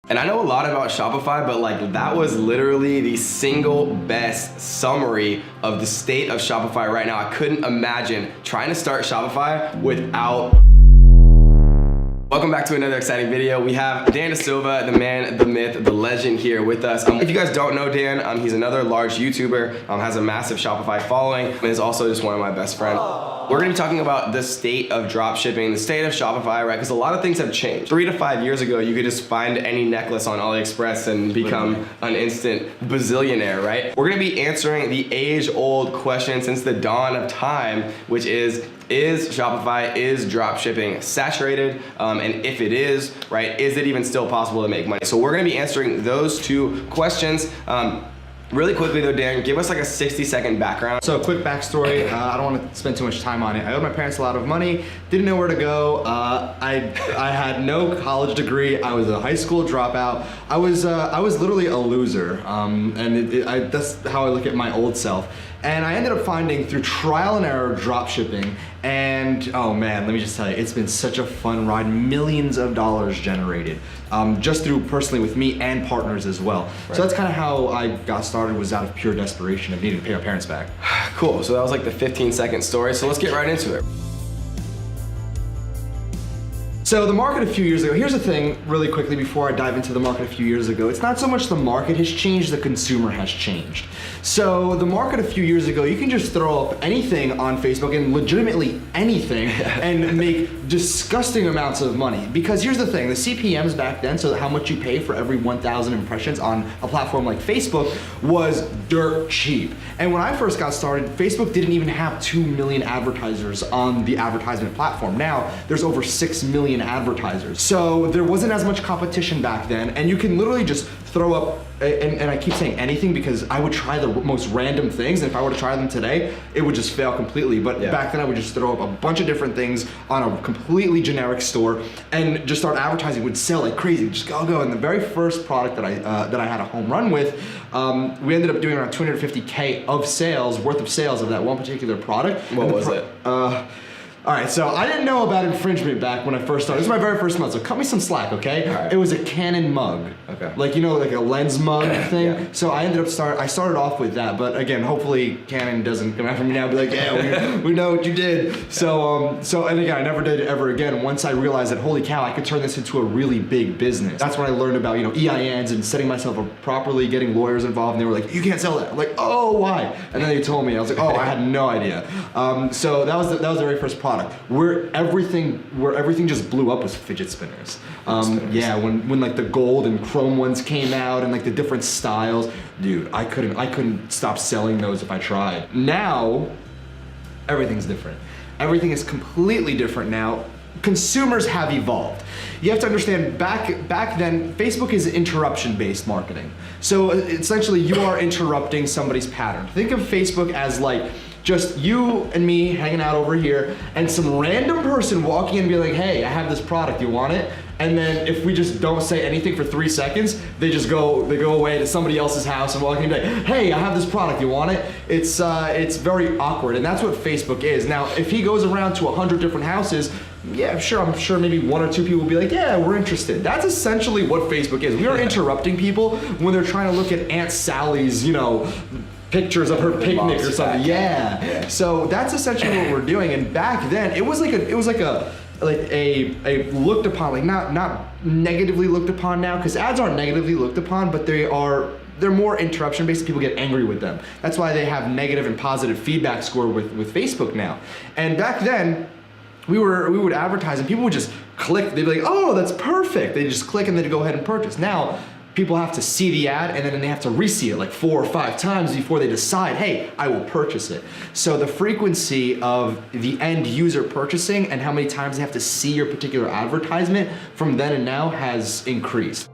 And I know a lot about Shopify, but like that was literally the single best summary of the state of Shopify right now. I couldn't imagine trying to start Shopify without. Welcome back to another exciting video. We have Dan Dasilva, the man, the myth, the legend here with us. If you guys don't know Dan, he's another large YouTuber, has a massive Shopify following, and is also just one of my best friends. We're gonna be talking about the state of dropshipping, the state of Shopify, right? Because a lot of things have changed. 3 to 5 years ago, you could just find any necklace on AliExpress and become an instant bazillionaire, right? We're gonna be answering the age-old question since the dawn of time, which is Shopify, is dropshipping saturated? And if it is, right, is it even still possible to make money? So we're gonna be answering those two questions. Really quickly though, Dan, give us like a 60-second background. So quick backstory, I don't want to spend too much time on it. I owed my parents a lot of money, didn't know where to go. I had no college degree. I was a high school dropout. I was literally a loser, and that's how I look at my old self. And I ended up finding through trial and error dropshipping, and oh man, let me just tell you, it's been such a fun ride. Millions of dollars generated, just through personally with me and partners as well. Right. So that's kind of how I got started, was out of pure desperation of needing to pay my parents back. Cool, so that was like the 15-second story, so let's get right into it. So the market a few years ago, here's the thing really quickly before I dive into the market a few years ago, it's not so much the market has changed, the consumer has changed. So the market a few years ago, you can just throw up anything on Facebook, and legitimately anything, and make disgusting amounts of money. Because here's the thing, the CPMs back then, so how much you pay for every 1,000 impressions on a platform like Facebook, was dirt cheap. And when I first got started, Facebook didn't even have 2 million advertisers on the advertisement platform. Now, there's over 6 million advertisers. So there wasn't as much competition back then, and you can literally just throw up, and I keep saying anything because I would try the most random things, and if I were to try them today, it would just fail completely. But back then I would just throw up a bunch of different things on a completely generic store and just start advertising. It would sell like crazy, just go. And the very first product that I had a home run with, we ended up doing around 250K worth of sales of that one particular product. What was it? All right, so I didn't know about infringement back when I first started. This was my very first month, so cut me some slack, okay? Right. It was a Canon mug. Okay. Like, you know, like a lens mug thing. Yeah. So I started off with that, but again, hopefully Canon doesn't come after me now and be like, yeah, we know what you did. So and again, I never did it ever again once I realized that, holy cow, I could turn this into a really big business. That's when I learned about, you know, EINs and setting myself up properly, getting lawyers involved, and they were like, you can't sell that. I'm like, oh, why? And then they told me, I was like, oh, I had no idea. So that was the very first product. Where everything just blew up was fidget spinners. Yeah, when like the gold and chrome ones came out and like the different styles, dude, I couldn't stop selling those if I tried. Now, everything's different. Everything is completely different now. Consumers have evolved. You have to understand, back then, Facebook is interruption-based marketing. So essentially, you are interrupting somebody's pattern. Think of Facebook as like just you and me hanging out over here, and some random person walking in and be like, hey, I have this product, you want it? And then if we just don't say anything for 3 seconds, they go away to somebody else's house and walk in and be like, hey, I have this product, you want it? It's very awkward, and that's what Facebook is. Now, if he goes around to 100 different houses, yeah, I'm sure maybe 1 or 2 people will be like, yeah, we're interested. That's essentially what Facebook is. We are interrupting people when they're trying to look at Aunt Sally's, you know, pictures of her picnic or something. Yeah. So that's essentially what we're doing. And back then, it was like a looked upon, like not negatively looked upon now, because ads aren't negatively looked upon, but they're more interruption based. People get angry with them. That's why they have negative and positive feedback score with Facebook now. And back then, we would advertise and people would just click. They'd be like, oh, that's perfect. They just click and they'd go ahead and purchase. Now, people have to see the ad and then they have to re-see it like 4 or 5 times before they decide, hey, I will purchase it. So the frequency of the end user purchasing and how many times they have to see your particular advertisement from then and now has increased.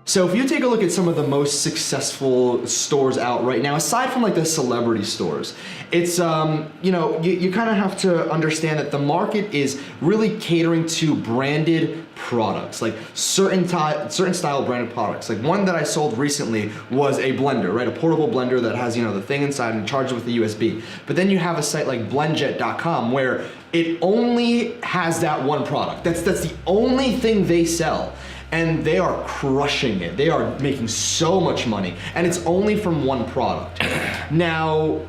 So if you take a look at some of the most successful stores out right now, aside from like the celebrity stores, it's, you kind of have to understand that the market is really catering to branded products, like certain style branded products. Like one that I sold recently was a blender, right? A portable blender that has, the thing inside and charged with the USB. But then you have a site like blendjet.com where it only has that one product. That's the only thing they sell. And they are crushing it. They are making so much money, and it's only from one product. Now,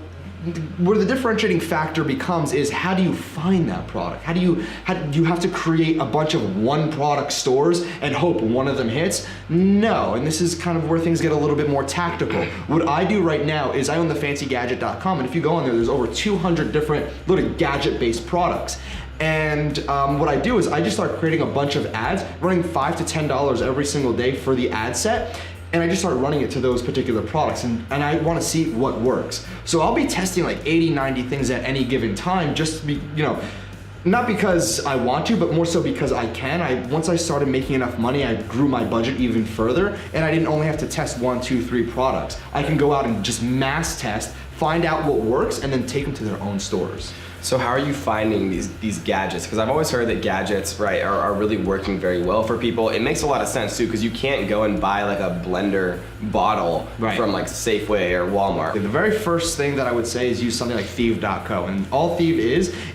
where the differentiating factor becomes is, how do you find that product? How do you have to create a bunch of one product stores and hope one of them hits? No, and this is kind of where things get a little bit more tactical. What I do right now is I own the fancygadget.com, and if you go on there, there's over 200 different little gadget-based products. And what I do is I just start creating a bunch of ads, running $5 to $10 every single day for the ad set. And I just start running it to those particular products, and I want to see what works. So I'll be testing like 80, 90 things at any given time, just to be, not because I want to, but more so because I can. Once I started making enough money, I grew my budget even further, and I didn't only have to test 1, 2, 3 products. I can go out and just mass test, find out what works, and then take them to their own stores. So how are you finding these gadgets? Because I've always heard that gadgets, right, are really working very well for people. It makes a lot of sense too, because you can't go and buy like a blender bottle from like Safeway or Walmart. The very first thing that I would say is use something like Thieve.co, and all Thieve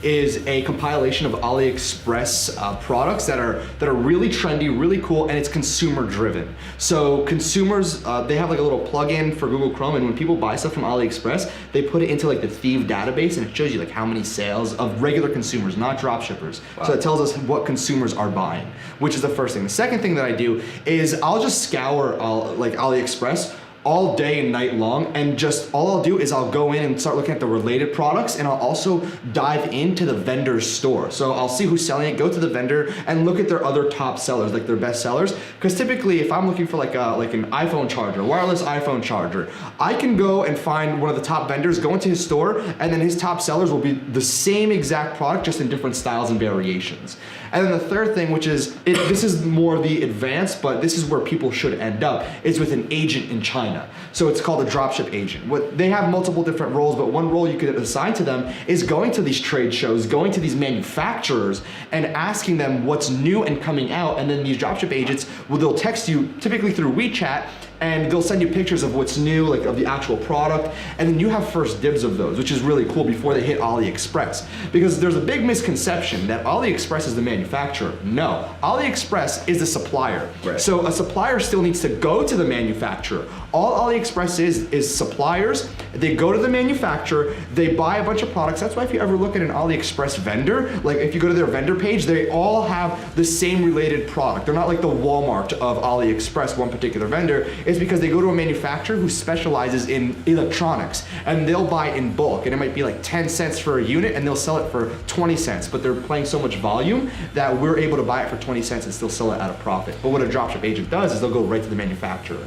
is a compilation of AliExpress products that are really trendy, really cool, and it's consumer driven. So consumers, they have like a little plugin for Google Chrome, and when people buy stuff from AliExpress, they put it into like the Thieve database, and it shows you like how many sales of regular consumers, not dropshippers. Wow. So it tells us what consumers are buying, which is the first thing. The second thing that I do is I'll just scour like AliExpress all day and night long, and just all I'll do is I'll go in and start looking at the related products, and I'll also dive into the vendor's store. So I'll see who's selling it, go to the vendor, and look at their other top sellers, like their best sellers. Because typically, if I'm looking for like an iPhone charger, wireless iPhone charger, I can go and find one of the top vendors, go into his store, and then his top sellers will be the same exact product, just in different styles and variations. And then the third thing, which is, this is more the advanced, but this is where people should end up, is with an agent in China. So it's called a dropship agent. They have multiple different roles, but one role you could assign to them is going to these trade shows, going to these manufacturers, and asking them what's new and coming out. And then these dropship agents, they'll text you, typically through WeChat, and they'll send you pictures of what's new, like of the actual product, and then you have first dibs of those, which is really cool before they hit AliExpress. Because there's a big misconception that AliExpress is the manufacturer. No, AliExpress is the supplier. Right. So a supplier still needs to go to the manufacturer. All AliExpress is suppliers. They go to the manufacturer, they buy a bunch of products. That's why if you ever look at an AliExpress vendor, like if you go to their vendor page, they all have the same related product. They're not like the Walmart of AliExpress, one particular vendor. It's because they go to a manufacturer who specializes in electronics, and they'll buy in bulk, and it might be like 10 cents for a unit, and they'll sell it for 20 cents, but they're playing so much volume that we're able to buy it for 20 cents and still sell it at a profit. But what a dropship agent does is they'll go right to the manufacturer.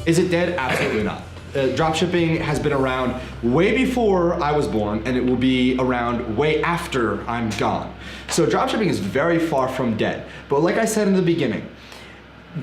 Is it dead? Absolutely not. Dropshipping has been around way before I was born, and it will be around way after I'm gone. So dropshipping is very far from dead. But like I said in the beginning,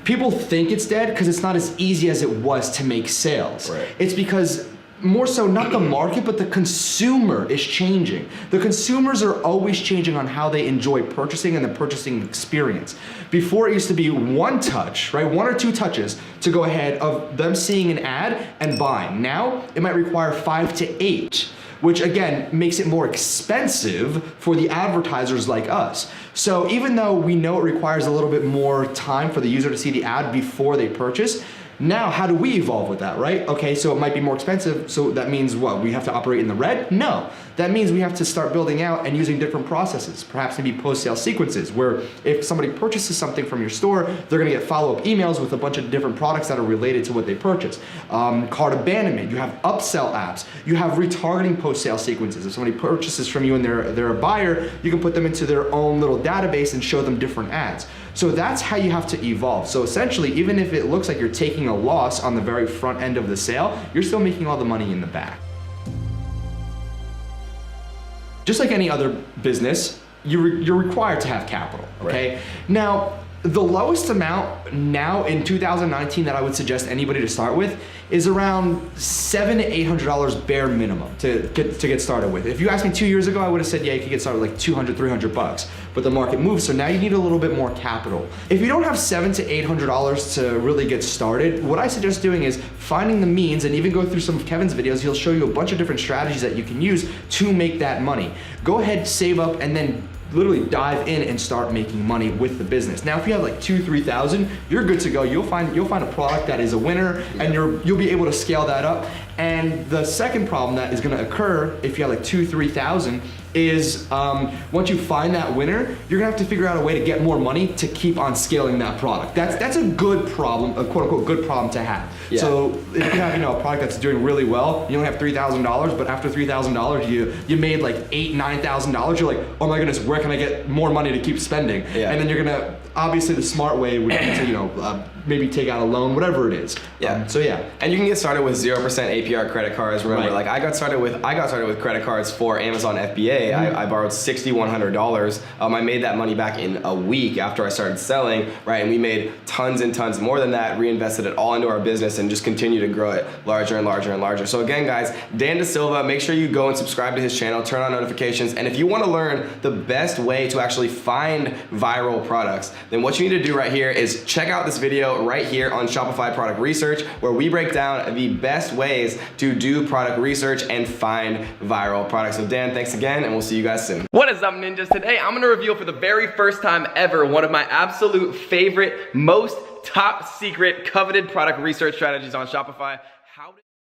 people think it's dead because it's not as easy as it was to make sales. Right. It's because more so not the market, but the consumer is changing. The consumers are always changing on how they enjoy purchasing and the purchasing experience. Before, it used to be one touch, right? 1 or 2 touches to go ahead of them seeing an ad and buying. Now, it might require 5 to 8, which again makes it more expensive for the advertisers like us. So even though we know it requires a little bit more time for the user to see the ad before they purchase, now how do we evolve with that, right? Okay, so it might be more expensive, so that means what? We have to operate in the red? No. That means we have to start building out and using different processes, perhaps maybe post-sale sequences, where if somebody purchases something from your store, they're gonna get follow-up emails with a bunch of different products that are related to what they purchased. Cart abandonment, you have upsell apps, you have retargeting post-sale sequences. If somebody purchases from you and they're a buyer, you can put them into their own little database and show them different ads. So that's how you have to evolve. So essentially, even if it looks like you're taking a loss on the very front end of the sale, you're still making all the money in the back. Just like any other business, you're required to have capital, okay? Right. Now, The lowest amount now in 2019 that I would suggest anybody to start with is around $700 to $800 bare minimum to get started with. If you asked me 2 years ago, I would have said, yeah, you could get started with like $200, $300, but the market moves, so now you need a little bit more capital. If you don't have $700 to $800 to really get started, what I suggest doing is finding the means, and even go through some of Kevin's videos, he'll show you a bunch of different strategies that you can use to make that money. Go ahead, save up, and then literally dive in and start making money with the business. Now, if you have like 2,000-3,000, you're good to go. You'll find a product that is a winner, and you'll be able to scale that up. And the second problem that is gonna occur if you have like 2,000-3,000 is once you find that winner, you're gonna have to figure out a way to get more money to keep on scaling that product. That's a good problem, a quote unquote good problem to have. Yeah. So if you have a product that's doing really well, you only have $3,000, but after $3,000 you made like $8,000-9,000. You're like, oh my goodness, where can I get more money to keep spending? Yeah. And then you're gonna, obviously the smart way would be to maybe take out a loan, whatever it is. Yeah. So yeah. And you can get started with 0% APR credit cards. Remember, like I got started with credit cards for Amazon FBA. I borrowed $6,100. I made that money back in a week after I started selling, right? And we made tons and tons more than that, reinvested it all into our business, and just continue to grow it larger and larger and larger. So again, guys, Dan Dasilva, make sure you go and subscribe to his channel, turn on notifications, and if you want to learn the best way to actually find viral products, then what you need to do right here is check out this video right here on Shopify Product Research, where we break down the best ways to do product research and find viral products. So Dan, thanks again, and we'll see you guys soon. What is up, ninjas? Today I'm gonna reveal for the very first time ever one of my absolute favorite, most top secret, coveted product research strategies on Shopify.